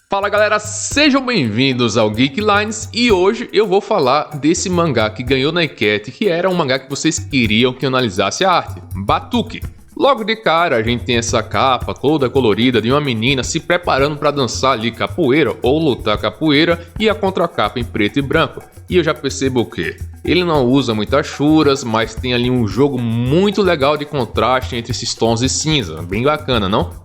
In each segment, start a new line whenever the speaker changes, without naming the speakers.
Fala galera, sejam bem-vindos ao Geek Lines e hoje eu vou falar desse mangá que ganhou na enquete, que era um mangá que vocês queriam que eu analisasse a arte, Batuque. Logo de cara a gente tem essa capa toda colorida de uma menina se preparando para dançar ali capoeira ou lutar capoeira e a contracapa em preto e branco. E eu já percebo o que? Ele não usa muitas churas, mas tem ali um jogo muito legal de contraste entre esses tons de cinza, bem bacana, não?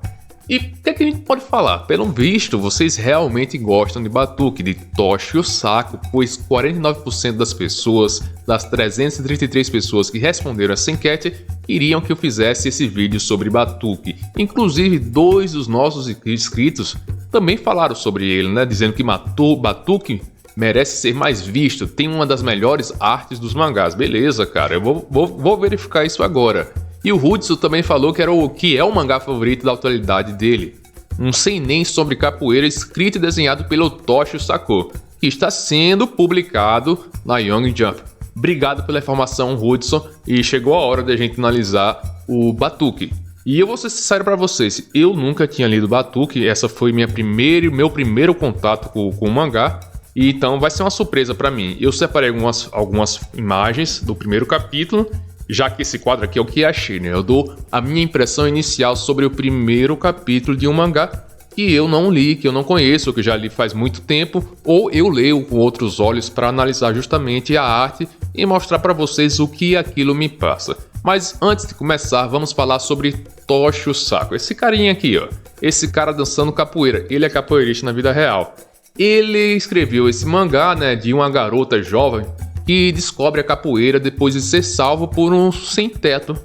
E o que a gente pode falar? Pelo visto, vocês realmente gostam de Batuque, de Toshi o Saco, pois 49% das pessoas, das 333 pessoas que responderam essa enquete, queriam que eu fizesse esse vídeo sobre Batuque. Inclusive, 2 dos nossos inscritos também falaram sobre ele, né? Dizendo que Batuque merece ser mais visto, tem uma das melhores artes dos mangás. Beleza, cara, eu vou verificar isso agora. E o Hudson também falou que é o mangá favorito da atualidade dele. Um seinen sobre capoeira escrito e desenhado pelo Toshi Sako, que está sendo publicado na Young Jump. Obrigado pela informação, Hudson, e chegou a hora de a gente analisar o Batuque. E eu vou ser sincero para vocês, eu nunca tinha lido Batuque, essa foi meu primeiro contato com o mangá, e então vai ser uma surpresa para mim. Eu separei algumas imagens do primeiro capítulo, já que esse quadro aqui é o que achei, né? Eu dou a minha impressão inicial sobre o primeiro capítulo de um mangá que eu não li, que eu não conheço, que já li faz muito tempo, ou eu leio com outros olhos para analisar justamente a arte e mostrar para vocês o que aquilo me passa. Mas antes de começar, vamos falar sobre Toshi o Saco. Esse carinha aqui, ó, esse cara dançando capoeira, ele é capoeirista na vida real. Ele escreveu esse mangá, né, de uma garota jovem que descobre a capoeira depois de ser salvo por um sem-teto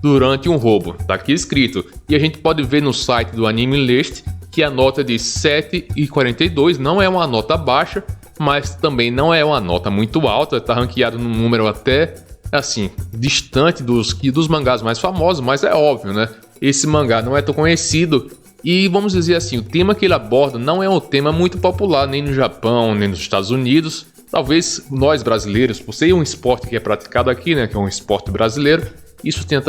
durante um roubo. Tá aqui escrito. E a gente pode ver no site do Anime List que a nota de 7,42 não é uma nota baixa, mas também não é uma nota muito alta. Tá ranqueado num número até, assim, distante dos mangás mais famosos, mas é óbvio, né? Esse mangá não é tão conhecido e, vamos dizer assim, o tema que ele aborda não é um tema muito popular nem no Japão, nem nos Estados Unidos. Talvez nós brasileiros, por ser um esporte que é praticado aqui, né, que é um esporte brasileiro, isso tenha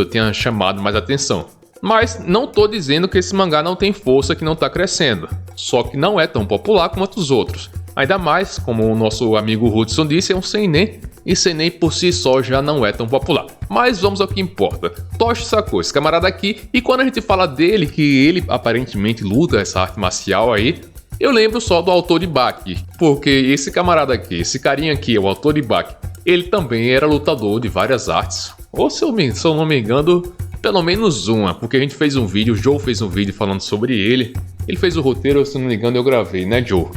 tenha chamado mais atenção. Mas não estou dizendo que esse mangá não tem força, que não está crescendo. Só que não é tão popular quanto os outros. Ainda mais, como o nosso amigo Hudson disse, é um seinen, e seinen por si só já não é tão popular. Mas vamos ao que importa. Toshi Sako, esse camarada aqui, e quando a gente fala dele, que ele aparentemente luta essa arte marcial aí, eu lembro só do autor de Baki, porque esse camarada aqui, esse carinha aqui, o autor de Baki, ele também era lutador de várias artes. Ou se eu não me engano, pelo menos uma, porque a gente fez um vídeo, o Joe fez um vídeo falando sobre ele. Ele fez o roteiro, se não me engano eu gravei, né, Joe?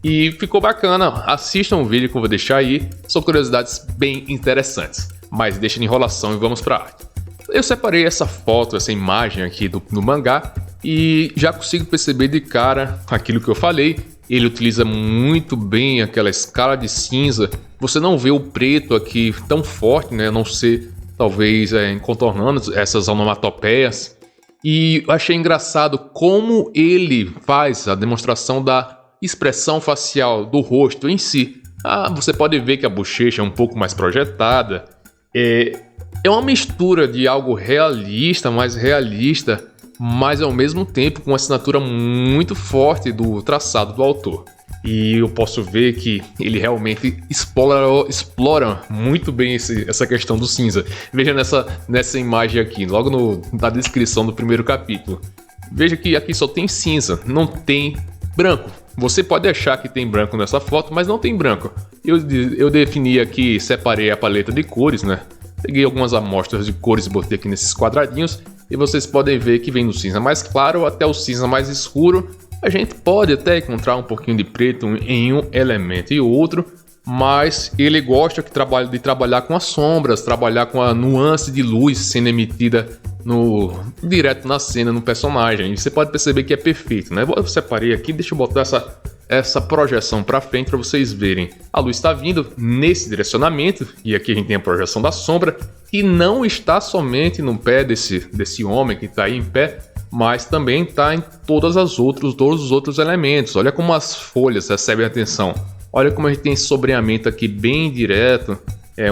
E ficou bacana, assistam o vídeo que eu vou deixar aí, são curiosidades bem interessantes. Mas deixa de enrolação e vamos pra arte. Eu separei essa foto, essa imagem aqui do mangá, e já consigo perceber de cara aquilo que eu falei. Ele utiliza muito bem aquela escala de cinza. Você não vê o preto aqui tão forte, né? A não ser, talvez, contornando essas onomatopeias. E eu achei engraçado como ele faz a demonstração da expressão facial do rosto em si. Você pode ver que a bochecha é um pouco mais projetada. É uma mistura de algo realista, mais realista, mas ao mesmo tempo com uma assinatura muito forte do traçado do autor. E eu posso ver que ele realmente explora muito bem essa questão do cinza. Veja nessa imagem aqui, logo na descrição do primeiro capítulo. Veja que aqui só tem cinza, não tem branco. Você pode achar que tem branco nessa foto, mas não tem branco. Eu defini aqui, separei a paleta de cores, né? Peguei algumas amostras de cores e botei aqui nesses quadradinhos. E vocês podem ver que vem do cinza mais claro até o cinza mais escuro. A gente pode até encontrar um pouquinho de preto em um elemento e outro, mas ele gosta de trabalhar com as sombras, trabalhar com a nuance de luz sendo emitida direto na cena, no personagem. E você pode perceber que é perfeito, né? Eu separei aqui, deixa eu botar essa projeção para frente para vocês verem. A luz está vindo nesse direcionamento, e aqui a gente tem a projeção da sombra, que não está somente no pé desse homem que está aí em pé, mas também está em todos os outros elementos. Olha como as folhas recebem atenção. Olha como a gente tem esse sombreamento aqui bem direto.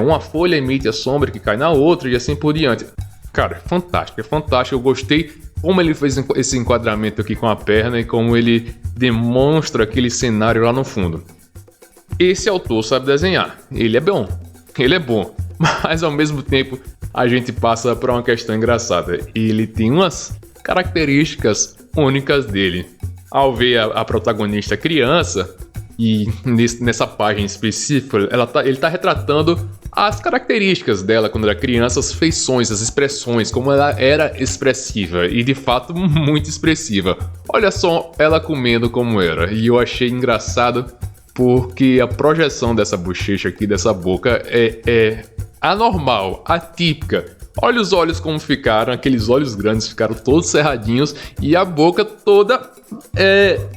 Uma folha emite a sombra que cai na outra e assim por diante. Cara, é fantástico. Eu gostei como ele fez esse enquadramento aqui com a perna e como ele demonstra aquele cenário lá no fundo. Esse autor sabe desenhar, ele é bom, mas ao mesmo tempo a gente passa por uma questão engraçada. Ele tem umas características únicas dele. Ao ver a protagonista criança, e nessa página específica, ele está retratando as características dela quando era criança, as feições, as expressões, como ela era expressiva, e de fato muito expressiva. Olha só ela comendo como era, e eu achei engraçado porque a projeção dessa bochecha aqui, dessa boca, é anormal, atípica. Olha os olhos como ficaram, aqueles olhos grandes ficaram todos cerradinhos e a boca toda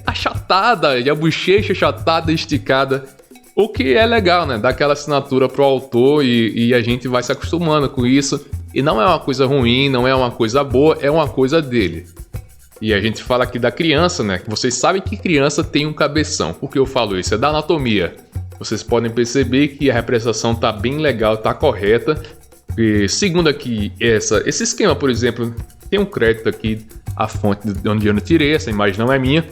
achatada, e a bochecha achatada, esticada. O que é legal, né? Dá aquela assinatura pro autor e a gente vai se acostumando com isso. E não é uma coisa ruim, não é uma coisa boa, é uma coisa dele. E a gente fala aqui da criança, né? Vocês sabem que criança tem um cabeção. Por que eu falo isso? É da anatomia. Vocês podem perceber que a representação tá bem legal, tá correta. E segundo aqui, esse esquema, por exemplo, tem um crédito aqui, a fonte de onde eu tirei, essa imagem não é minha.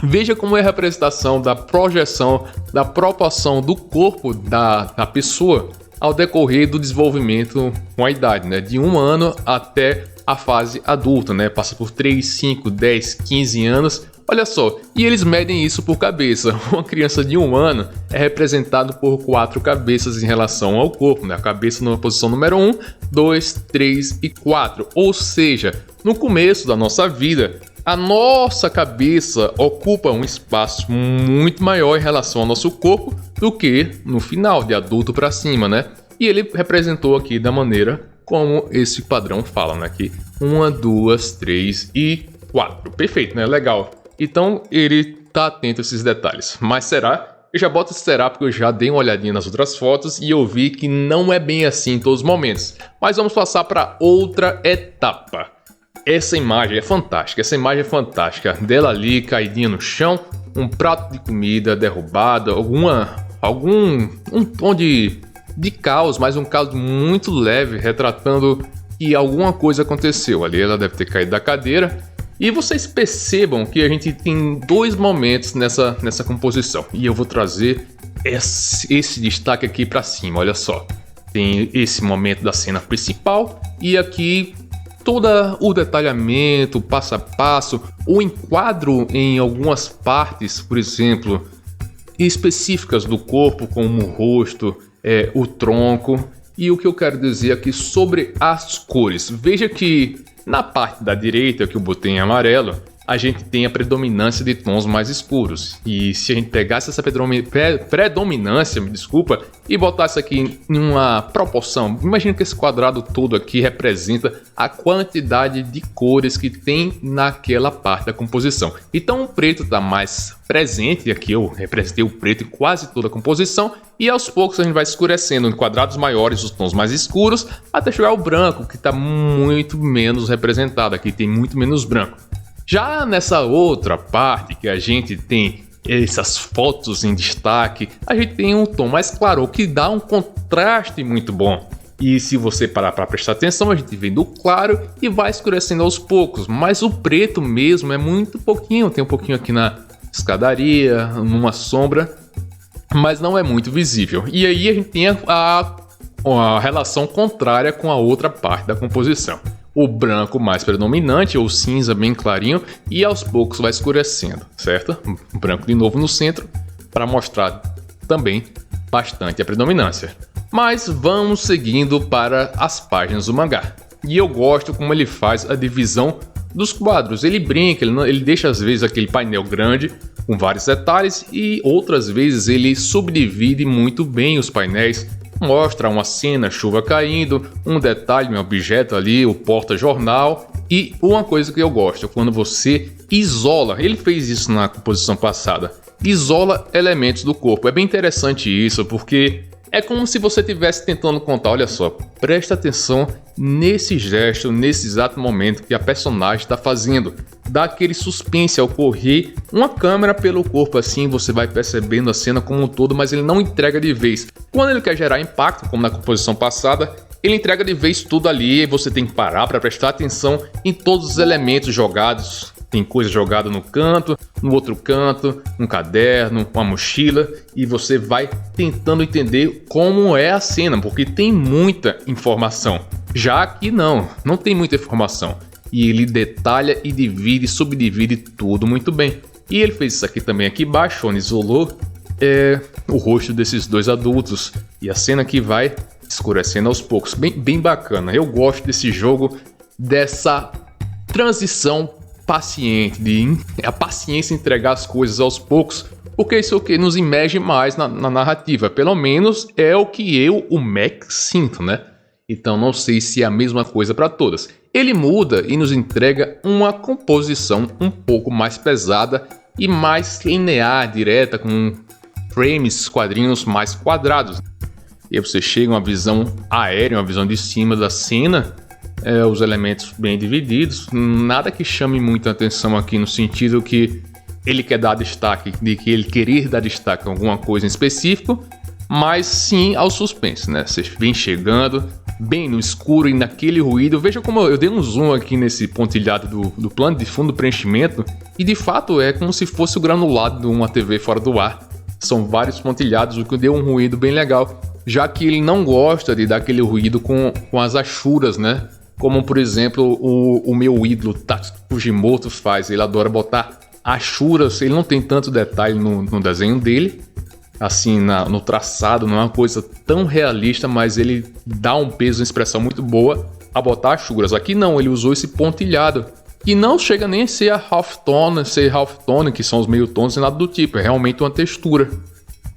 Veja como é a representação da projeção, da proporção do corpo da pessoa ao decorrer do desenvolvimento com a idade, né? De 1 ano até a fase adulta, né? Passa por 3, 5, 10, 15 anos. Olha só, e eles medem isso por cabeça. Uma criança de 1 ano é representada por 4 cabeças em relação ao corpo, né? A cabeça na posição número 1, 2, 3 e 4. Ou seja, no começo da nossa vida, a nossa cabeça ocupa um espaço muito maior em relação ao nosso corpo do que no final, de adulto para cima, né? E ele representou aqui da maneira como esse padrão fala, né? Aqui, 1, 2, 3 e 4. Perfeito, né? Legal. Então, ele tá atento a esses detalhes. Mas será? Eu já boto será porque eu já dei uma olhadinha nas outras fotos e eu vi que não é bem assim em todos os momentos. Mas vamos passar para outra etapa. Essa imagem é fantástica. Dela ali, caidinha no chão, um prato de comida derrubado, um tom de caos, mas um caos muito leve, retratando que alguma coisa aconteceu ali. Ela deve ter caído da cadeira. E vocês percebam que a gente tem 2 momentos nessa composição. E eu vou trazer esse destaque aqui para cima, olha só. Tem esse momento da cena principal e aqui todo o detalhamento, o passo a passo, o enquadro em algumas partes, por exemplo, específicas do corpo, como o rosto, o tronco. E o que eu quero dizer aqui sobre as cores. Veja que na parte da direita, que eu botei em amarelo, a gente tem a predominância de tons mais escuros. E se a gente pegasse essa predominância, e botasse aqui em uma proporção, imagina que esse quadrado todo aqui representa a quantidade de cores que tem naquela parte da composição. Então o preto está mais presente, aqui eu representei o preto em quase toda a composição, e aos poucos a gente vai escurecendo em quadrados maiores os tons mais escuros, até chegar ao branco, que está muito menos representado, aqui tem muito menos branco. Já nessa outra parte que a gente tem essas fotos em destaque, a gente tem um tom mais claro, que dá um contraste muito bom. E se você parar para prestar atenção, a gente vem do claro e vai escurecendo aos poucos, mas o preto mesmo é muito pouquinho, tem um pouquinho aqui na escadaria, numa sombra, mas não é muito visível. E aí a gente tem a relação contrária com a outra parte da composição. O branco mais predominante, ou cinza bem clarinho, e aos poucos vai escurecendo, certo? O branco de novo no centro, para mostrar também bastante a predominância. Mas vamos seguindo para as páginas do mangá. E eu gosto como ele faz a divisão dos quadros. Ele brinca, ele deixa às vezes aquele painel grande com vários detalhes e outras vezes ele subdivide muito bem os painéis. Mostra uma cena, chuva caindo, um detalhe, um objeto ali, o porta-jornal. E uma coisa que eu gosto, quando você isola, ele fez isso na composição passada, isola elementos do corpo. É bem interessante isso, porque é como se você estivesse tentando contar, olha só, presta atenção nesse gesto, nesse exato momento que a personagem está fazendo. Dá aquele suspense ao correr uma câmera pelo corpo, assim você vai percebendo a cena como um todo, mas ele não entrega de vez. Quando ele quer gerar impacto, como na composição passada, Ele entrega de vez tudo ali e você tem que parar para prestar atenção em todos os elementos jogados. Tem coisa jogada no canto, no outro canto, um caderno, uma mochila, e você vai tentando entender como é a cena, porque tem muita informação. Já aqui não tem muita informação. E ele detalha e divide, subdivide tudo muito bem. E ele fez isso aqui também aqui embaixo, onde isolou o rosto desses dois adultos. E a cena que vai escurecendo aos poucos. Bem bacana. Eu gosto desse jogo, dessa transição paciente, a paciência em entregar as coisas aos poucos, porque isso é o que nos imerge mais na narrativa. Pelo menos é o que o Mac, sinto, né? Então não sei se é a mesma coisa para todas. Ele muda e nos entrega uma composição um pouco mais pesada e mais linear, direta, com frames, quadrinhos mais quadrados. E aí você chega a uma visão aérea, uma visão de cima da cena, os elementos bem divididos, nada que chame muita atenção aqui no sentido que ele quer dar destaque, de que ele querer dar destaque a alguma coisa em específico, mas sim ao suspense, né? Você vem chegando bem no escuro e naquele ruído. Veja como eu dei um zoom aqui nesse pontilhado do plano de fundo do preenchimento e de fato é como se fosse o granulado de uma TV fora do ar. São vários pontilhados, o que deu um ruído bem legal, já que ele não gosta de dar aquele ruído com as achuras, né? Como, por exemplo, o meu ídolo Tatsuki Fujimoto faz. Ele adora botar achuras. Ele não tem tanto detalhe no desenho dele, assim, no traçado. Não é uma coisa tão realista, mas ele dá um peso, uma expressão muito boa a botar achuras. Aqui não, ele usou esse pontilhado, que não chega nem a ser a half-tone, que são os meio tons e nada do tipo. É realmente uma textura.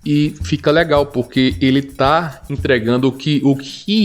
E fica legal, porque ele está entregando o que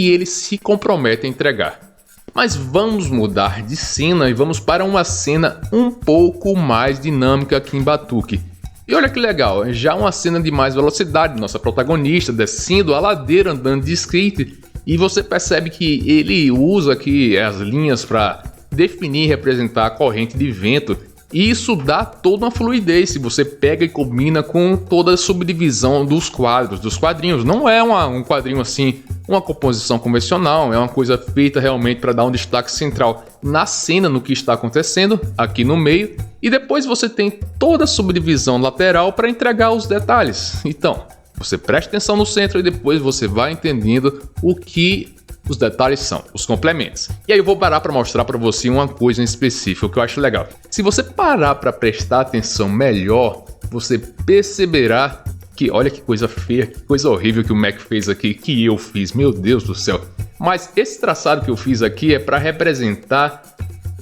ele se compromete a entregar. Mas vamos mudar de cena e vamos para uma cena um pouco mais dinâmica aqui em Batuque. E olha que legal, já uma cena de mais velocidade, nossa protagonista descendo a ladeira andando de skate, e você percebe que ele usa aqui as linhas para definir e representar a corrente de vento, e isso dá toda uma fluidez se você pega e combina com toda a subdivisão dos quadrinhos. Não é um quadrinho assim, uma composição convencional, é uma coisa feita realmente para dar um destaque central na cena, no que está acontecendo aqui no meio, e depois você tem toda a subdivisão lateral para entregar os detalhes. Então, você presta atenção no centro e depois você vai entendendo o que os detalhes são, os complementos. E aí eu vou parar para mostrar para você uma coisa em específico que eu acho legal. Se você parar para prestar atenção melhor, você perceberá que, olha que coisa feia, que coisa horrível que o Mac fez aqui, que eu fiz, meu Deus do céu. Mas esse traçado que eu fiz aqui é para representar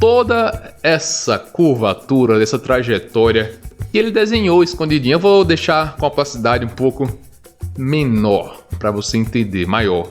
toda essa curvatura, dessa trajetória que ele desenhou escondidinho. Eu vou deixar com a opacidade um pouco menor para você entender, maior,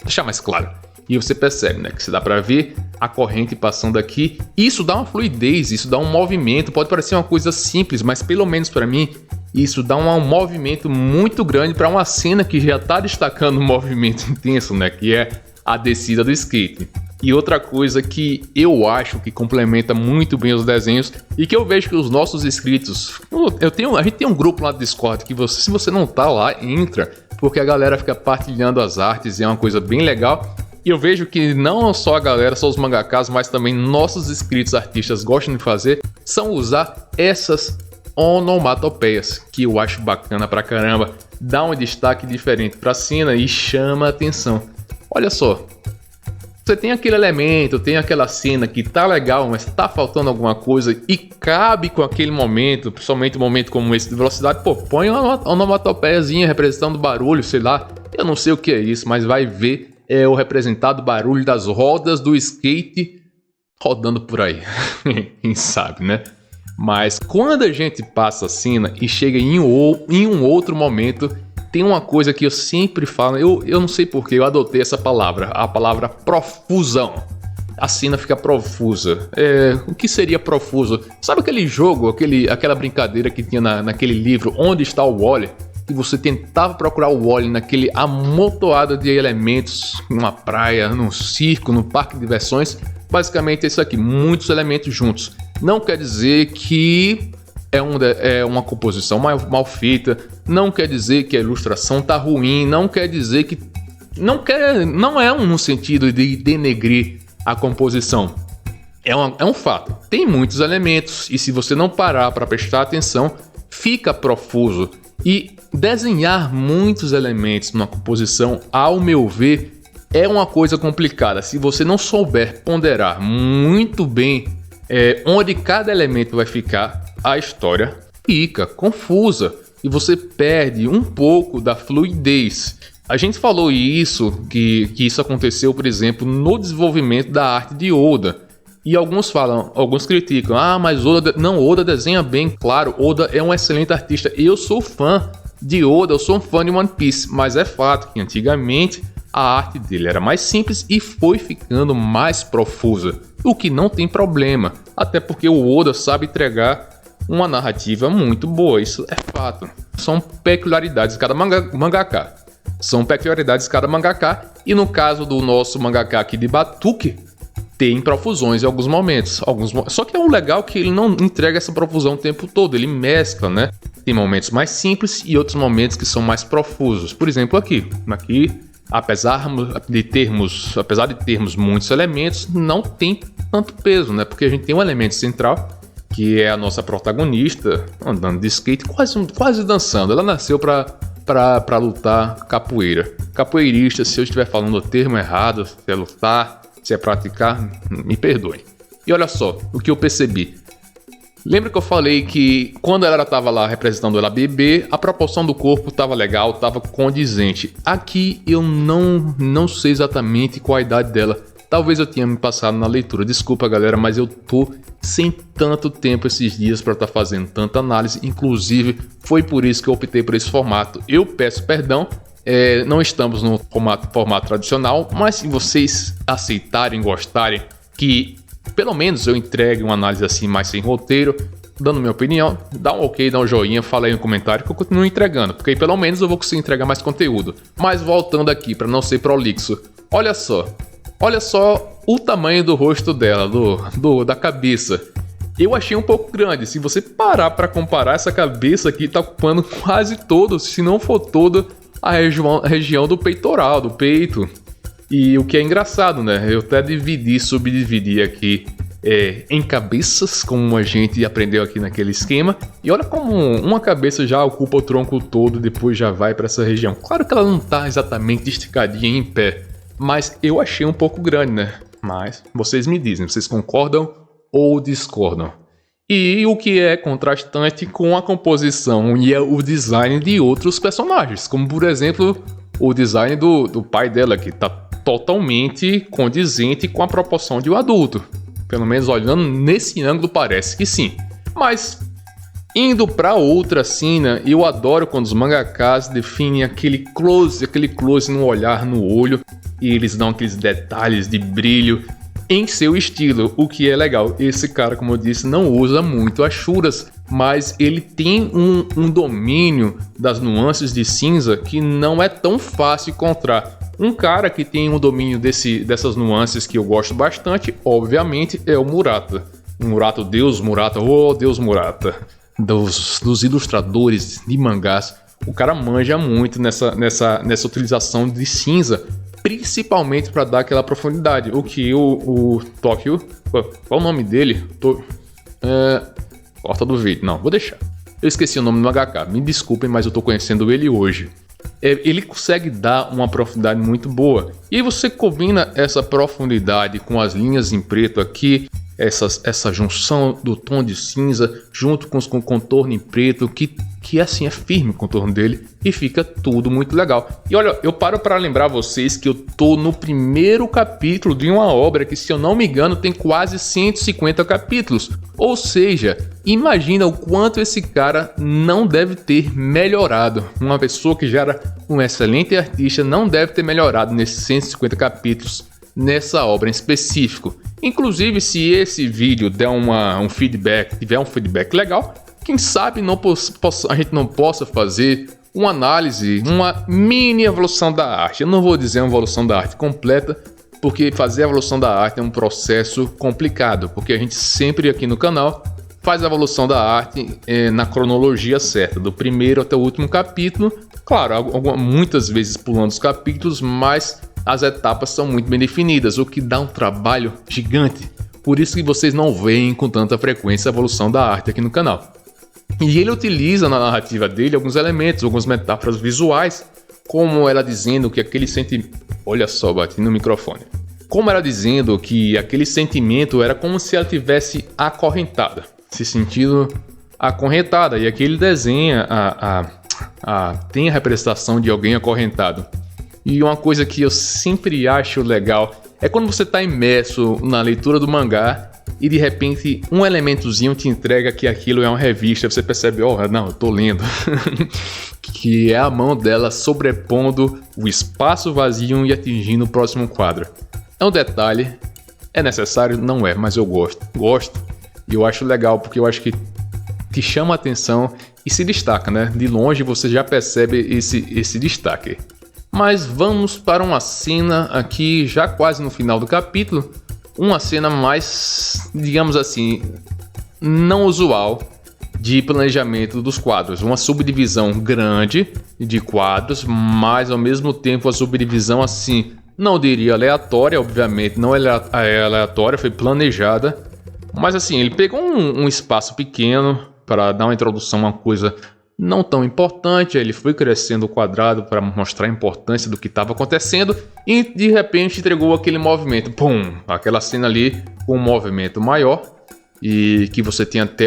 deixar mais claro. E você percebe, né, que se dá para ver a corrente passando aqui. Isso dá uma fluidez, isso dá um movimento. Pode parecer uma coisa simples, mas pelo menos para mim isso dá um movimento muito grande para uma cena que já está destacando um movimento intenso, né, que é a descida do skate. E outra coisa que eu acho que complementa muito bem os desenhos e que eu vejo que os nossos inscritos, a gente tem um grupo lá do Discord que se você não tá lá, entra, porque a galera fica partilhando as artes e é uma coisa bem legal. E eu vejo que não só a galera, só os mangakas, mas também nossos inscritos artistas gostam de fazer, são usar essas onomatopeias, que eu acho bacana pra caramba, dá um destaque diferente pra cena e chama a atenção. Olha só, você tem aquele elemento, tem aquela cena que tá legal, mas tá faltando alguma coisa e cabe com aquele momento, principalmente um momento como esse de velocidade, pô, põe uma onomatopeiazinha representando barulho, sei lá, eu não sei o que é isso, mas vai ver, é o representado barulho das rodas do skate rodando por aí, quem sabe, né? Mas quando a gente passa a cena e chega em um outro momento, tem uma coisa que eu sempre falo, eu não sei porque eu adotei essa palavra, a palavra profusão. A cena fica profusa. O que seria profuso? Sabe aquele jogo, aquela brincadeira que tinha naquele livro Onde Está o Wally? E você tentava procurar o Wally naquele amontoado de elementos, numa praia, num circo, num parque de diversões. Basicamente é isso aqui, muitos elementos juntos. Não quer dizer que é uma composição mal feita, não quer dizer que a ilustração tá ruim, não quer dizer que não é um sentido de denegrir a composição. É um fato. Tem muitos elementos e se você não parar para prestar atenção, fica profuso. E desenhar muitos elementos numa composição, ao meu ver, é uma coisa complicada. Se você não souber ponderar muito bem onde cada elemento vai ficar, a história fica confusa e você perde um pouco da fluidez. A gente falou que isso aconteceu, por exemplo, no desenvolvimento da arte de Oda. E alguns criticam, mas Oda desenha bem, claro, Oda é um excelente artista. Eu sou fã de Oda, eu sou um fã de One Piece, mas é fato que antigamente a arte dele era mais simples e foi ficando mais profusa, o que não tem problema, até porque o Oda sabe entregar uma narrativa muito boa, isso é fato. São peculiaridades de cada mangaka. E no caso do nosso mangaka aqui de Batuque, tem profusões em alguns momentos. Só que é o legal que ele não entrega essa profusão o tempo todo, ele mescla, né? Tem momentos mais simples e outros momentos que são mais profusos. Por exemplo, aqui apesar de termos muitos elementos, não tem tanto peso, né? Porque a gente tem um elemento central, que é a nossa protagonista andando de skate, quase dançando. Ela nasceu para lutar capoeira. Capoeirista, se eu estiver falando o termo errado, se é lutar, se é praticar, me perdoem. E olha só o que eu percebi. Lembra que eu falei que quando ela estava lá representando ela bebê, a proporção do corpo estava legal, estava condizente. Aqui eu não sei exatamente qual a idade dela. Talvez eu tenha me passado na leitura. Desculpa, galera, mas eu tô sem tanto tempo esses dias para estar fazendo tanta análise. Inclusive, foi por isso que eu optei por esse formato. Eu peço perdão. Não estamos no formato tradicional, mas se vocês aceitarem, gostarem, que pelo menos eu entregue uma análise assim mais sem roteiro, dando minha opinião, dá um ok, dá um joinha, fala aí no comentário que eu continuo entregando, porque aí pelo menos eu vou conseguir entregar mais conteúdo. Mas voltando aqui, para não ser prolixo, olha só o tamanho do rosto dela, da cabeça. Eu achei um pouco grande. Se você parar para comparar, essa cabeça aqui tá ocupando quase todo, se não for toda, a região do peitoral, do peito. E o que é engraçado, né? Eu até subdividi aqui em cabeças, como a gente aprendeu aqui naquele esquema. E olha como uma cabeça já ocupa o tronco todo, depois já vai para essa região. Claro que ela não tá exatamente esticadinha em pé, mas eu achei um pouco grande, né? Mas vocês me dizem, vocês concordam ou discordam? E o que é contrastante com a composição e o design de outros personagens, como por exemplo o design do pai dela, que tá totalmente condizente com a proporção de um adulto. Pelo menos olhando nesse ângulo parece que sim. Mas indo para outra cena, eu adoro quando os mangakas definem aquele close no olhar, no olho, e eles dão aqueles detalhes de brilho em seu estilo, o que é legal. Esse cara, como eu disse, não usa muito achuras, mas ele tem um domínio das nuances de cinza que não é tão fácil encontrar. Um cara que tem um domínio dessas nuances que eu gosto bastante, obviamente, é o Murata. Deus Murata, dos ilustradores de mangás. O cara manja muito nessa utilização de cinza, principalmente para dar aquela profundidade. O que o Tóquio... Qual é o nome dele? Corta do vídeo. Não, vou deixar. Eu esqueci o nome do mangaka. Me desculpem, mas eu tô conhecendo ele hoje. Ele consegue dar uma profundidade muito boa. E aí você combina essa profundidade com as linhas em preto aqui, essa junção do tom de cinza junto com o contorno em preto, que assim é firme o contorno dele e fica tudo muito legal. E olha, eu paro para lembrar vocês que eu tô no primeiro capítulo de uma obra que, se eu não me engano, tem quase 150 capítulos. Ou seja, imagina o quanto esse cara não deve ter melhorado. Uma pessoa que já era um excelente artista não deve ter melhorado nesses 150 capítulos nessa obra em específico. Inclusive, se esse vídeo der tiver um feedback legal, quem sabe a gente não possa fazer uma análise, uma mini evolução da arte. Eu não vou dizer uma evolução da arte completa, porque fazer a evolução da arte é um processo complicado, porque a gente sempre aqui no canal faz a evolução da arte na cronologia certa, do primeiro até o último capítulo. Claro, muitas vezes pulando os capítulos, mas as etapas são muito bem definidas, o que dá um trabalho gigante. Por isso que vocês não veem com tanta frequência a evolução da arte aqui no canal. E ele utiliza na narrativa dele alguns elementos, algumas metáforas visuais, como ela dizendo que aquele sentimento... Olha só, bati no microfone. Como ela dizendo que aquele sentimento era como se ela tivesse acorrentada, se sentindo acorrentada. E aqui ele desenha, tem a representação de alguém acorrentado. E uma coisa que eu sempre acho legal é quando você está imerso na leitura do mangá e de repente um elementozinho te entrega que aquilo é uma revista. Você percebe, não, eu tô lendo. Que é a mão dela sobrepondo o espaço vazio e atingindo o próximo quadro. É um detalhe, é necessário? Não é, mas eu gosto. E eu acho legal porque eu acho que te chama a atenção e se destaca, né? De longe você já percebe esse destaque. Mas vamos para uma cena aqui já quase no final do capítulo. Uma cena mais, digamos assim, não usual de planejamento dos quadros. Uma subdivisão grande de quadros, mas ao mesmo tempo a subdivisão assim, não diria aleatória, obviamente não é aleatória, foi planejada. Mas assim, ele pegou um espaço pequeno para dar uma introdução a uma coisa não tão importante. Ele foi crescendo o quadrado para mostrar a importância do que estava acontecendo e de repente entregou aquele movimento, pum, aquela cena ali com um movimento maior e que você tem até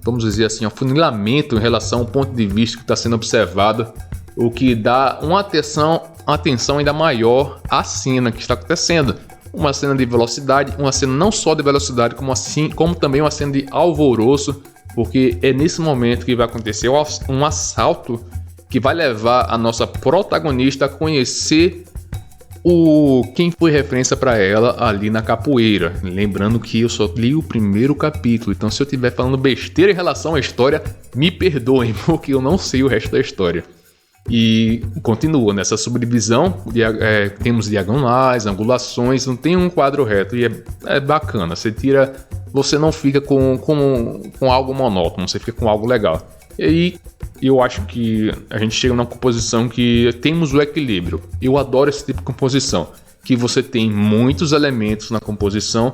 vamos dizer assim, um afunilamento em relação ao ponto de vista que está sendo observado, o que dá uma atenção ainda maior à cena que está acontecendo. Uma cena de velocidade, uma cena não só de velocidade, como também uma cena de alvoroço, porque é nesse momento que vai acontecer um assalto que vai levar a nossa protagonista a conhecer quem foi referência para ela ali na capoeira. Lembrando que eu só li o primeiro capítulo, então se eu estiver falando besteira em relação à história, me perdoem, porque eu não sei o resto da história. E continua nessa subdivisão, temos diagonais, angulações, não tem um quadro reto e é bacana. Você não fica com algo monótono, você fica com algo legal. E aí eu acho que a gente chega numa composição que temos o equilíbrio. Eu adoro esse tipo de composição, que você tem muitos elementos na composição,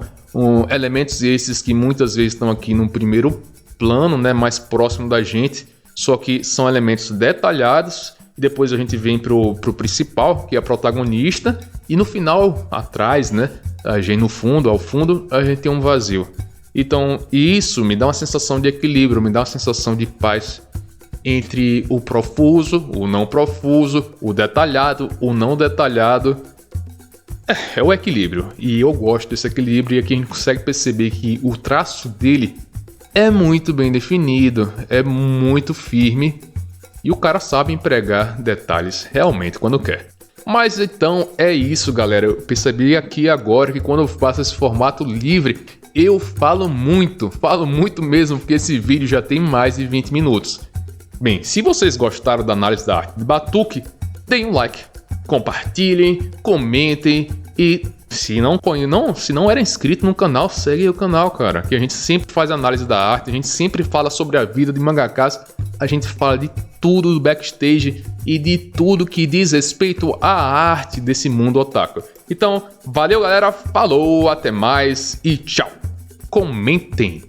elementos esses que muitas vezes estão aqui no primeiro plano, né, mais próximo da gente, só que são elementos detalhados. Depois a gente vem pro principal, que é a protagonista, e no final, atrás, né, ao fundo, a gente tem um vazio. Então, isso me dá uma sensação de equilíbrio, me dá uma sensação de paz entre o profuso, o não profuso, o detalhado, o não detalhado. É o equilíbrio, e eu gosto desse equilíbrio, e aqui a gente consegue perceber que o traço dele é muito bem definido, é muito firme, e o cara sabe empregar detalhes realmente quando quer. Mas então é isso, galera. Eu percebi aqui agora que quando eu faço esse formato livre, eu falo muito mesmo, porque esse vídeo já tem mais de 20 minutos. Bem, se vocês gostaram da análise da arte de Batuque, deem um like, compartilhem, comentem e se não era inscrito no canal, segue o canal, cara, que a gente sempre faz análise da arte, a gente sempre fala sobre a vida de mangakas, a gente fala de tudo do backstage e de tudo que diz respeito à arte desse mundo otaku. Então, valeu galera, falou, até mais e tchau. Comentem!